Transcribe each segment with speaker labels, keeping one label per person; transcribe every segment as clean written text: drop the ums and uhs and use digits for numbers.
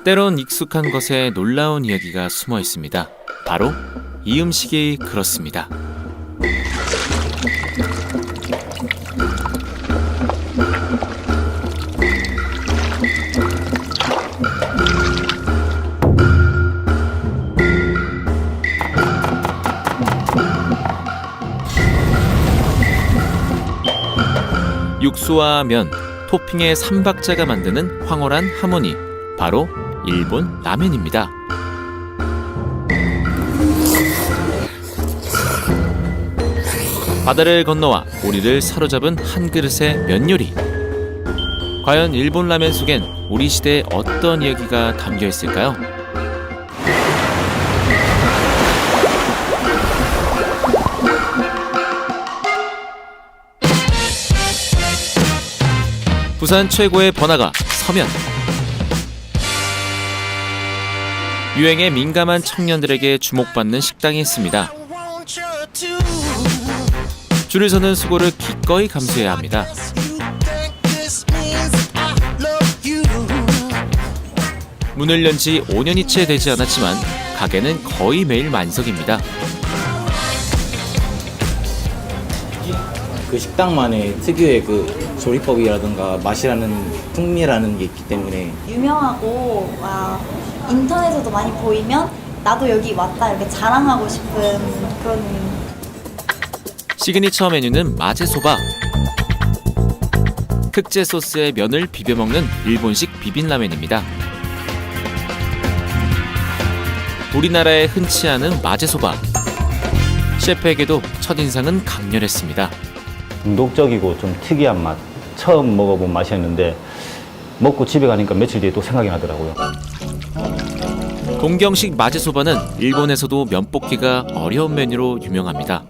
Speaker 1: 때론 익숙한 것에 놀라운 이야기가 숨어 있습니다. 바로 이 음식이 그렇습니다. 육수와 면, 토핑의 삼박자가 만드는 황홀한 하모니, 바로 일본 라멘입니다. 바다를 건너와 우리를 사로잡은 한 그릇의 면 요리. 과연 일본 라멘 속엔 우리 시대의 어떤 이야기가 담겨 있을까요? 부산 최고의 번화가 서면. 유행에 민감한 청년들에게 주목받는 식당이 있습니다. 줄을 서는 수고를 기꺼이 감수해야 합니다. 문을 연 지 5년이 채 되지 않았지만 가게는 거의 매일 만석입니다.
Speaker 2: 그 식당만의 특유의 그 조리법이라든가 맛이라는 풍미라는 게 있기 때문에
Speaker 3: 유명하고 인터넷에도 많이 보이면 나도 여기 왔다 이렇게 자랑하고 싶은 그런.
Speaker 1: 시그니처 메뉴는 마제소바. 특제 소스에 면을 비벼 먹는 일본식 비빔라멘입니다. 우리나라에 흔치 않은 마제소바. 셰프에게도 첫인상은 강렬했습니다.
Speaker 2: 중독적이고 좀 특이한 맛. 처음 먹어본 맛이었는데 먹고 집에 가니까 며칠 뒤에 또 생각이 나더라고요.
Speaker 1: 동경식 마제소바는 일본에서도 면 볶기가 어려운 메뉴로 유명합니다.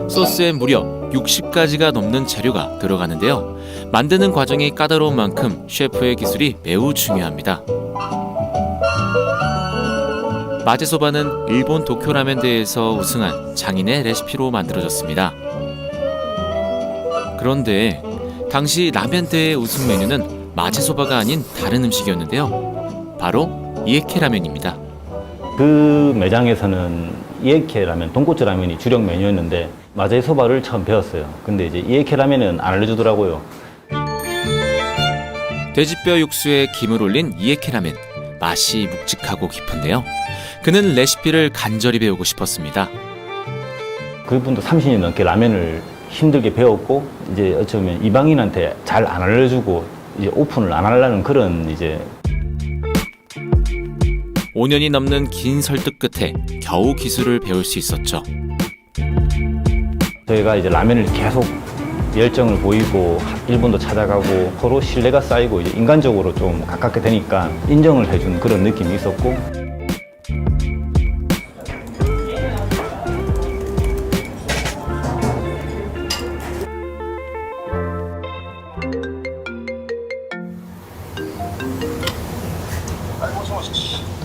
Speaker 1: 소스에 무려 60가지가 넘는 재료가 들어가는데요. 만드는 과정이 까다로운 만큼 셰프의 기술이 매우 중요합니다. 마제소바는 일본 도쿄라멘 대회에서 우승한 장인의 레시피로 만들어졌습니다. 그런데 당시 라멘 대회 우승 메뉴는 마제소바가 아닌 다른 음식이었는데요. 바로 이에케 라멘입니다.
Speaker 2: 그 매장에서는 이에케 라멘, 돈코츠 라면이 주력 메뉴였는데 마제소바를 처음 배웠어요. 근데 이제 이에케 라멘은 안 알려주더라고요.
Speaker 1: 돼지뼈 육수에 김을 올린 이에케 라멘. 맛이 묵직하고 깊은데요. 그는 레시피를 간절히 배우고 싶었습니다.
Speaker 2: 그분도 30년 넘게 라면을 힘들게 배웠고 이제 어쩌면 이방인한테 잘 안 알려주고 이제 오픈을 안 하려는 그런 이제
Speaker 1: 5년이 넘는 긴 설득 끝에 겨우 기술을 배울 수 있었죠.
Speaker 2: 저희가 이제 라면을 계속 열정을 보이고 일본도 찾아가고 서로 신뢰가 쌓이고 이제 인간적으로 좀 가깝게 되니까 인정을 해주는 그런 느낌이 있었고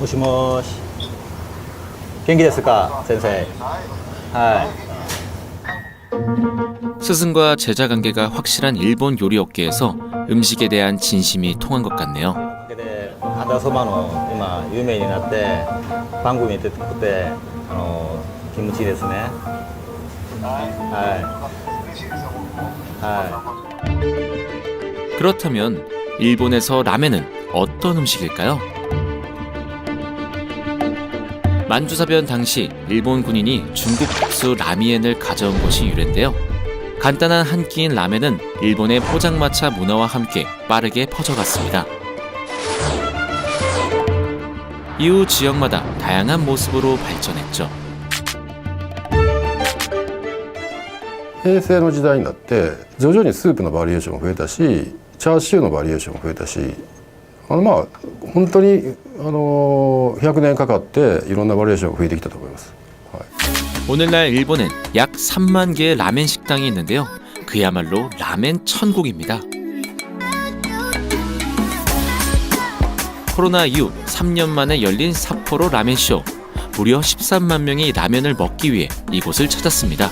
Speaker 2: 모시모시 경기 됐을까 센세이? 하이.
Speaker 1: 스승과 제자 관계가 확실한 일본 요리 업계에서 음식에 대한 진심이 통한 것 같네요.
Speaker 2: 肌そばの今有名になって番組に出てくてキムチですね。はい。
Speaker 1: 그렇다면 일본에서 라멘은 어떤 음식일까요? 만주사변 당시 일본 군인이 중국 국수 라미엔을 가져온 것이 유래인데요. 간단한 한 끼인 라멘은 일본의 포장마차 문화와 함께 빠르게 퍼져갔습니다. 이후 지역마다 다양한 모습으로 발전했죠.
Speaker 4: 平成の時代になって徐々にスープのバリエーションも増えたしチャーシューのバリエーションも増えたし本当に100年かかっていろんなバリエーションが増えてきたと思います。
Speaker 1: 오늘날 일본엔 약 3만 개의 라멘 식당이 있는데요. 그야말로 라멘 천국입니다. 코로나 이후 3년 만에 열린 삿포로 라멘쇼. 무려 13만 명이 라면을 먹기 위해 이곳을 찾았습니다.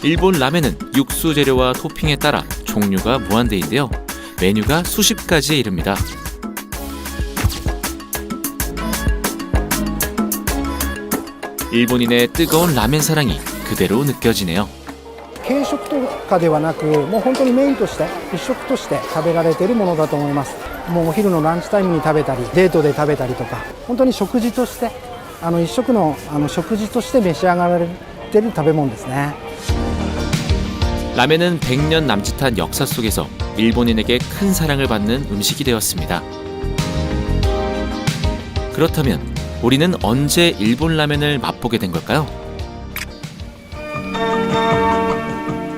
Speaker 1: 일본 라멘은 육수 재료와 토핑에 따라 종류가 무한대인데요. 메뉴가 수십 가지에 이릅니다. 일본인의 뜨거운 라멘 사랑이 그대로 느껴지네요.
Speaker 5: 軽食とかではなく、もう本当にメインとして一食として食べられているものだと思います。もうお昼のランチタイムに食べたり、デートで食べたりとか、本当に食事として一食の食事として召し上がられている食べ物ですね。
Speaker 1: 라멘은 100년 남짓한 역사 속에서 일본인에게 큰 사랑을 받는 음식이 되었습니다. 그렇다면 우리는 언제 일본 라멘을 맛보게 된 걸까요?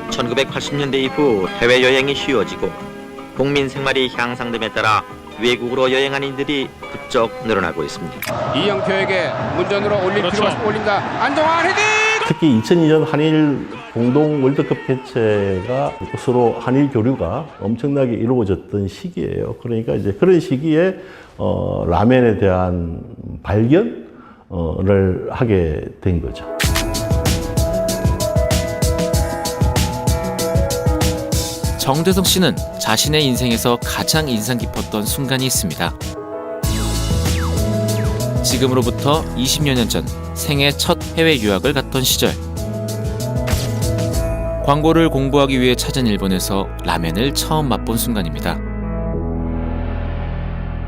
Speaker 6: 1980년대 이후 해외여행이 쉬워지고 국민 생활이 향상됨에 따라 외국으로 여행하는 이들이 부쩍 늘어나고 있습니다.
Speaker 7: 이영표에게 문전으로 올릴 필요가 올린다. 안정환 헤딩!
Speaker 8: 특히 2002년 한일 공동 월드컵 개최가 서로 한일 교류가 엄청나게 이루어졌던 시기예요. 그러니까 이제 그런 시기에 라멘에 대한 발견을 하게 된 거죠.
Speaker 1: 정대성 씨는 자신의 인생에서 가장 인상 깊었던 순간이 있습니다. 지금으로부터 20여 년 전 생애 첫 해외 유학을 갔던 시절, 광고를 공부하기 위해 찾은 일본에서 라멘을 처음 맛본 순간입니다.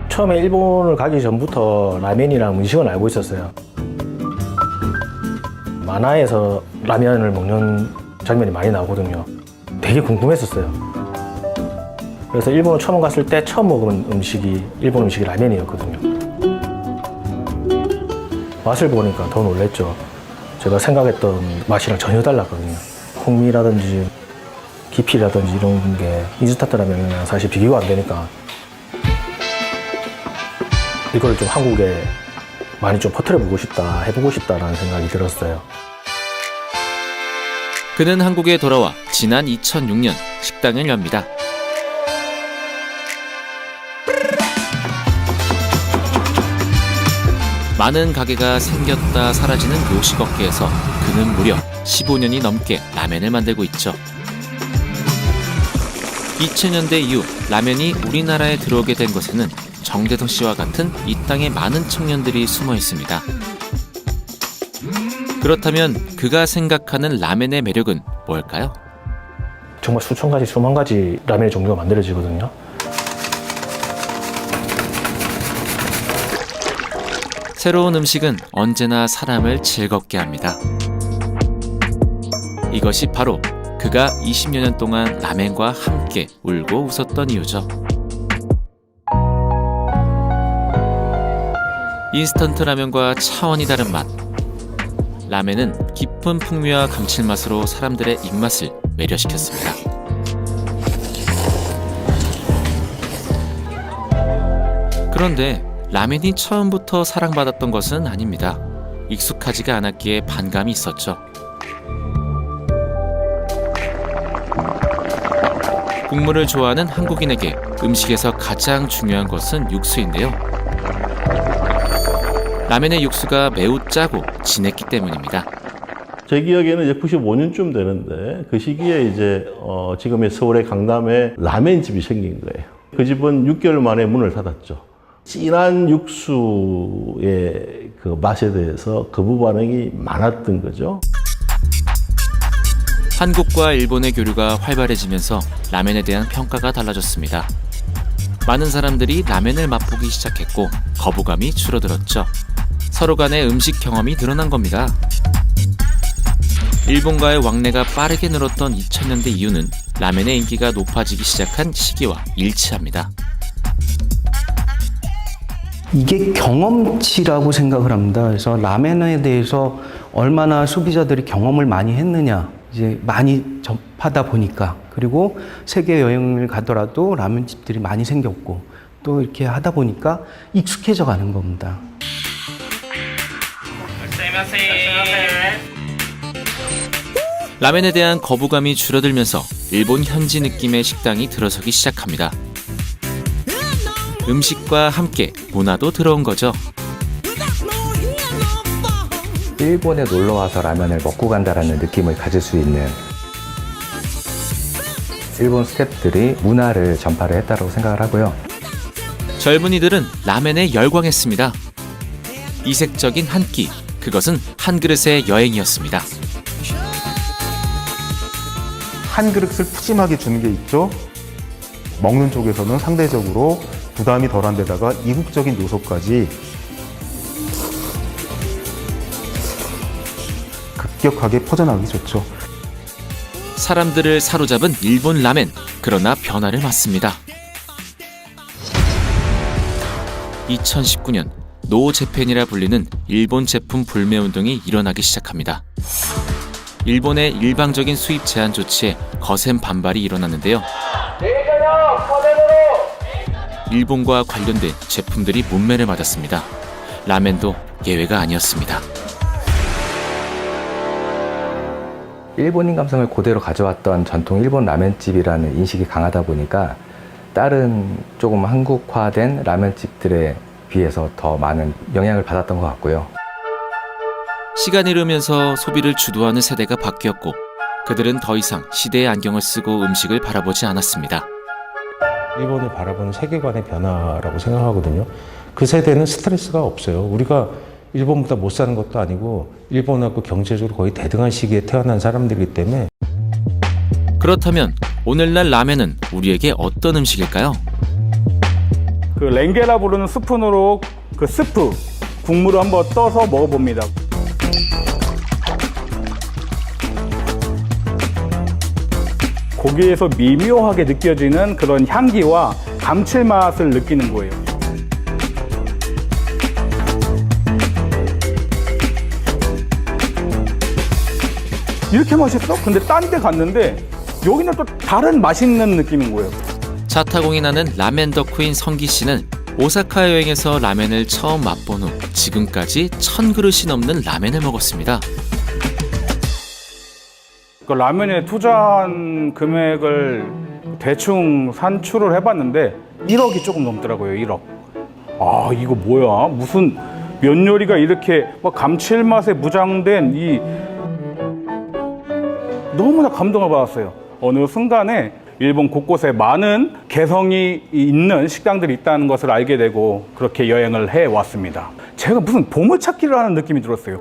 Speaker 5: 처음에 일본을 가기 전부터 라면이라는 음식은 알고 있었어요. 만화에서 라면을 먹는 장면이 많이 나오거든요. 되게 궁금했었어요. 그래서 일본을 처음 갔을 때 처음 먹은 음식이 일본 음식이 라면이었거든요. 맛을 보니까 더 놀랬죠. 제가 생각했던 맛이랑 전혀 달랐거든요. 풍미라든지 깊이라든지 이런 게 인스턴트 라면이랑 사실 비교가 안 되니까 이걸 좀 한국에 많이 좀 퍼뜨려보고 싶다, 해보고 싶다라는 생각이 들었어요.
Speaker 1: 그는 한국에 돌아와 지난 2006년 식당을 엽니다. 많은 가게가 생겼다 사라지는 요식업계에서 그는 무려 15년이 넘게 라멘을 만들고 있죠. 2000년대 이후 라멘이 우리나라에 들어오게 된 것에는 정대성 씨와 같은 이 땅에 많은 청년들이 숨어 있습니다. 그렇다면 그가 생각하는 라멘의 매력은 뭘까요?
Speaker 5: 정말 수천 가지, 수만 가지 라면의 종류가 만들어지거든요.
Speaker 1: 새로운 음식은 언제나 사람을 즐겁게 합니다. 이것이 바로 그가 20여 년 동안 라멘과 함께 울고 웃었던 이유죠. 인스턴트 라면과 차원이 다른 맛. 라멘은 깊은 풍미와 감칠맛으로 사람들의 입맛을 매료시켰습니다. 그런데 라멘이 처음부터 사랑받았던 것은 아닙니다. 익숙하지가 않았기에 반감이 있었죠. 국물을 좋아하는 한국인에게 음식에서 가장 중요한 것은 육수인데요. 라멘의 육수가 매우 짜고 진했기 때문입니다.
Speaker 8: 제 기억에는 이제 95년쯤 되는데 그 시기에 이제 지금의 서울의 강남에 라멘집이 생긴 거예요. 그 집은 6개월 만에 문을 닫았죠. 진한 육수의 그 맛에 대해서 거부 반응이 많았던 거죠.
Speaker 1: 한국과 일본의 교류가 활발해지면서 라멘에 대한 평가가 달라졌습니다. 많은 사람들이 라멘을 맛보기 시작했고 거부감이 줄어들었죠. 서로 간의 음식 경험이 늘어난 겁니다. 일본과의 왕래가 빠르게 늘었던 2000년대 이후는 라멘의 인기가 높아지기 시작한 시기와 일치합니다.
Speaker 9: 이게 경험치라고 생각을 합니다. 그래서 라멘에 대해서 얼마나 소비자들이 경험을 많이 했느냐, 이제 많이 접하다 보니까, 그리고 세계 여행을 가더라도 라면집들이 많이 생겼고, 또 이렇게 하다 보니까 익숙해져 가는 겁니다.
Speaker 1: 라멘에 대한 거부감이 줄어들면서 일본 현지 느낌의 식당이 들어서기 시작합니다. 음식과 함께 문화도 들어온 거죠.
Speaker 10: 일본에 놀러와서 라면을 먹고 간다라는 느낌을 가질 수 있는
Speaker 9: 일본 스태프들이 문화를 전파를 했다고 생각을 하고요.
Speaker 1: 젊은이들은 라멘에 열광했습니다. 이색적인 한 끼, 그것은 한 그릇의 여행이었습니다.
Speaker 10: 한 그릇을 푸짐하게 주는 게 있죠. 먹는 쪽에서는 상대적으로 부담이 덜한 데다가 이국적인 요소까지 급격하게 퍼져나가기 좋죠.
Speaker 1: 사람들을 사로잡은 일본 라멘, 그러나 변화를 맞습니다. 2019년 노제펜이라 불리는 일본 제품 불매 운동이 일어나기 시작합니다. 일본의 일방적인 수입 제한 조치에 거센 반발이 일어났는데요. 일본과 관련된 제품들이 문매를 맞았습니다. 라멘도 예외가 아니었습니다.
Speaker 9: 일본인 감성을 그대로 가져왔던 전통 일본 라멘집이라는 인식이 강하다 보니까 다른 조금 한국화된 라멘집들에 비해서 더 많은 영향을 받았던 것 같고요.
Speaker 1: 시간이 흐르면서 소비를 주도하는 세대가 바뀌었고 그들은 더 이상 시대의 안경을 쓰고 음식을 바라보지 않았습니다.
Speaker 11: 일본을 바라보는 세계관의 변화라고 생각하거든요. 그 세대는 스트레스가 없어요. 우리가 일본보다 못 사는 것도 아니고 일본하고 경제적으로 거의 대등한 시기에 태어난 사람들이기 때문에.
Speaker 1: 그렇다면 오늘날 라멘은 우리에게 어떤 음식일까요?
Speaker 12: 그 렌게라 부르는 스푼으로 그 스프, 국물을 한번 떠서 먹어봅니다. 고기에서 미묘하게 느껴지는 그런 향기와 감칠맛을 느끼는 거예요. 이렇게 맛있어? 근데 딴 데 갔는데 여기는 또 다른 맛있는 느낌인 거예요.
Speaker 1: 자타공이 나는 라멘 덕후인 성기 씨는 오사카 여행에서 라멘을 처음 맛본 후 지금까지 1000그릇이 넘는 라멘을 먹었습니다.
Speaker 12: 그 라면에 투자한 금액을 대충 산출을 해봤는데 1억이 조금 넘더라고요. 1억. 아, 이거 뭐야? 무슨 면 요리가 이렇게 막 감칠맛에 무장된 이 너무나 감동을 받았어요. 어느 순간에 일본 곳곳에 많은 개성이 있는 식당들이 있다는 것을 알게 되고 그렇게 여행을 해왔습니다. 제가 무슨 보물찾기를 하는 느낌이 들었어요.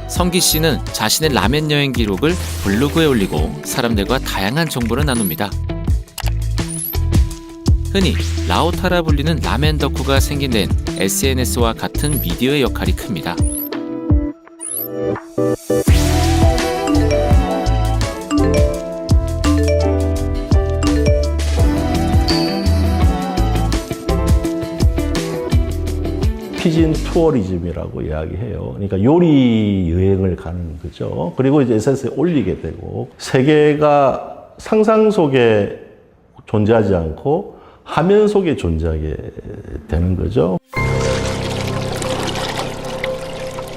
Speaker 1: 성기 씨는 자신의 라멘 여행 기록을 블로그에 올리고 사람들과 다양한 정보를 나눕니다. 흔히 라오타라 불리는 라멘 덕후가 생긴 데는 SNS와 같은 미디어의 역할이 큽니다.
Speaker 8: 피진 투어리즘이라고 이야기해요. 그러니까 요리 여행을 가는 거죠. 그리고 이제 SNS에 올리게 되고 세계가 상상 속에 존재하지 않고 화면 속에 존재하게 되는 거죠.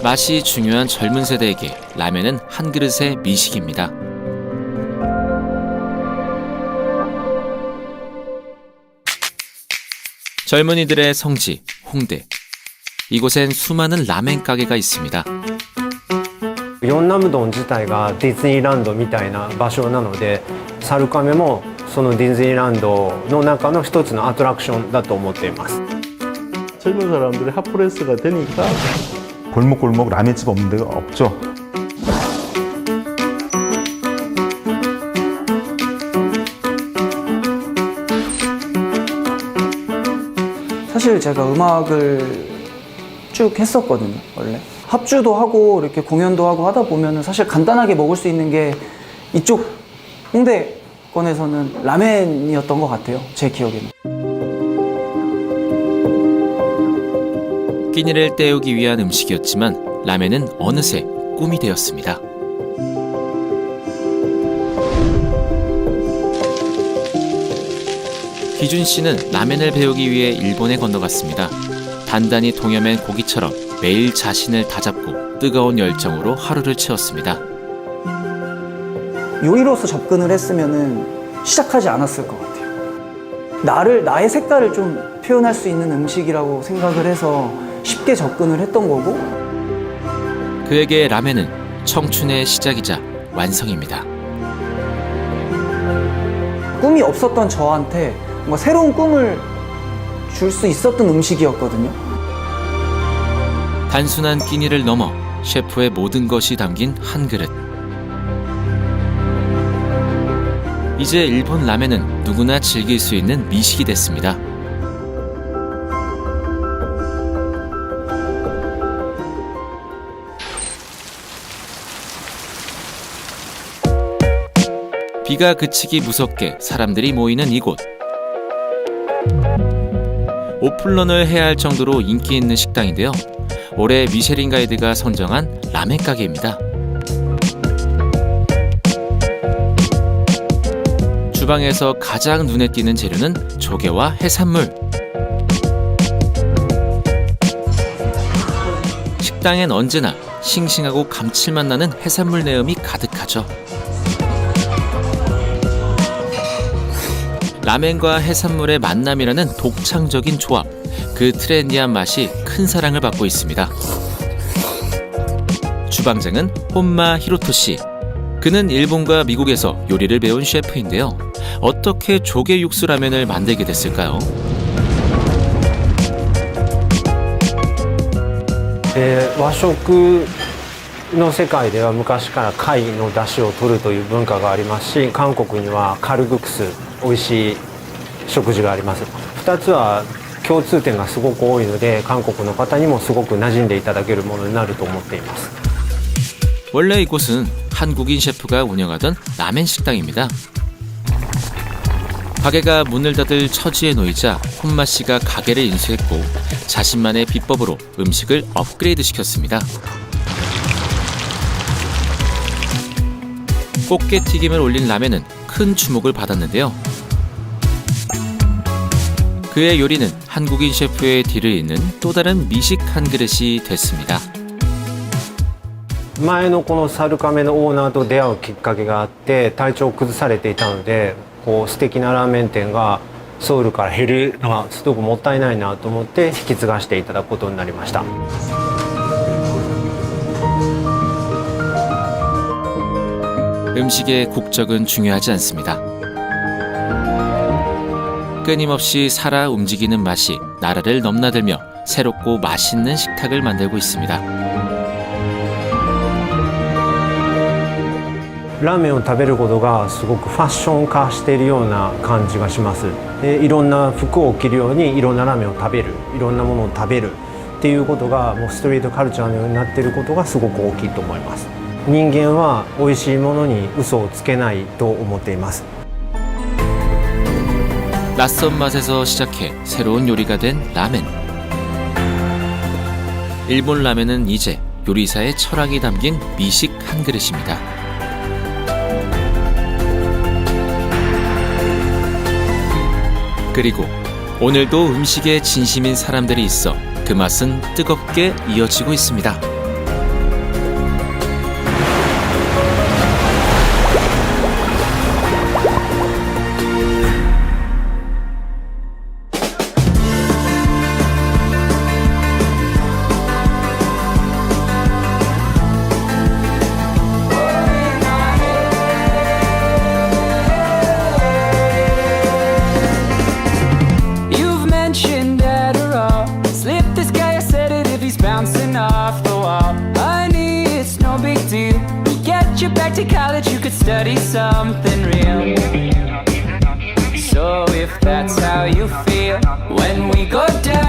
Speaker 1: 맛이 중요한 젊은 세대에게 라멘은 한 그릇의 미식입니다. 젊은이들의 성지, 홍대. 이곳엔 수많은 라멘 가게가 있습니다.
Speaker 13: ヨンナム洞自体がディズニーランドみたいな場所なので、サルカメもそのディズニーランドの中の一つのアトラクションだと思っています。
Speaker 8: 젊은 사람들이 핫플레스가 되니까
Speaker 10: 골목골목 라면집 없는 데가 없죠.
Speaker 14: 사실 제가 음악을 쭉 했었거든요. 원래 합주도 하고 이렇게 공연도 하고 하다 보면은 사실 간단하게 먹을 수 있는 게 이쪽 홍대권에서는 라멘이었던 것 같아요. 제 기억에는.
Speaker 1: 끼니를 때우기 위한 음식이었지만 라멘은 어느새 꿈이 되었습니다. 기준 씨는 라멘을 배우기 위해 일본에 건너갔습니다. 단단히 동여맨 고기처럼 매일 자신을 다잡고 뜨거운 열정으로 하루를 채웠습니다.
Speaker 14: 요리로서 접근을 했으면은 시작하지 않았을 것 같아요. 나의 색깔을 좀 표현할 수 있는 음식이라고 생각을 해서 쉽게 접근을 했던 거고.
Speaker 1: 그에게 라멘은 청춘의 시작이자 완성입니다.
Speaker 14: 꿈이 없었던 저한테 뭔가 새로운 꿈을 줄 수 있었던 음식이었거든요.
Speaker 1: 단순한 끼니를 넘어 셰프의 모든 것이 담긴 한 그릇. 이제 일본 라멘은 누구나 즐길 수 있는 미식이 됐습니다. 비가 그치기 무섭게 사람들이 모이는 이곳. 오픈런을 해야 할 정도로 인기 있는 식당인데요. 올해 미쉐린 가이드가 선정한 라멘 가게입니다. 주방에서 가장 눈에 띄는 재료는 조개와 해산물. 식당엔 언제나 싱싱하고 감칠맛 나는 해산물 내음이 가득하죠. 라멘과 해산물의 만남이라는 독창적인 조합, 그 트렌디한 맛이 큰 사랑을 받고 있습니다. 주방장은 혼마 히로토 씨. 그는 일본과 미국에서 요리를 배운 셰프인데요. 어떻게 조개 육수 라면을 만들게 됐을까요?
Speaker 13: 和食の世界では昔から貝の出汁を取るという文化がありますし、韓国にはカルグクス、美味しい食事があります。2つは共通点がすごく多いので、韓国の方にもすごく馴染んでいただけるものになると思っています。
Speaker 1: 원래 이곳은 한국인 셰프가 운영하던 라멘 식당입니다. 가게가 문을 닫을 처지에 놓이자 혼마 씨가 가게를 인수했고 자신만의 비법으로 음식을 업그레이드 시켰습니다. 꽃게튀김을 올린 라멘은 큰 주목을 받았는데요. 그의 요리는 한국인 셰프의 뒤를 잇는 또 다른 미식 한 그릇이 됐습니다.
Speaker 13: 前のこのサルカメのオーナーと出会うきっかけがあって、体調を崩されていたので、こう素敵なラーメン店がソウルから減るのはすごくもったいないなと思って引き継がせていただくことになりました。
Speaker 1: 음식의 국적은 중요하지 않습니다. 끊임없이 살아 움직이는 맛이 나라를 넘나들며 새롭고 맛있는 식탁을 만들고 있습니다.
Speaker 13: ラーメンを食べることがすごくファッション化しているような感じがします。で、いろんな服を着るようにいろんなラーメンを食べる、いろんなものを食べるっていうことがもうストリートカルチャーのようになっていることがすごく大きいと思います。人間は美味しいものに嘘をつけないと思っています。
Speaker 1: 낯선 맛에서 시작해 새로운 요리가 된 라멘. 일본 라멘은 이제 요리사의 철학이 담긴 미식 한 그릇입니다. 그리고 오늘도 음식에 진심인 사람들이 있어 그 맛은 뜨겁게 이어지고 있습니다.
Speaker 15: Back to college, you could study something real. So if that's how you feel, when we go down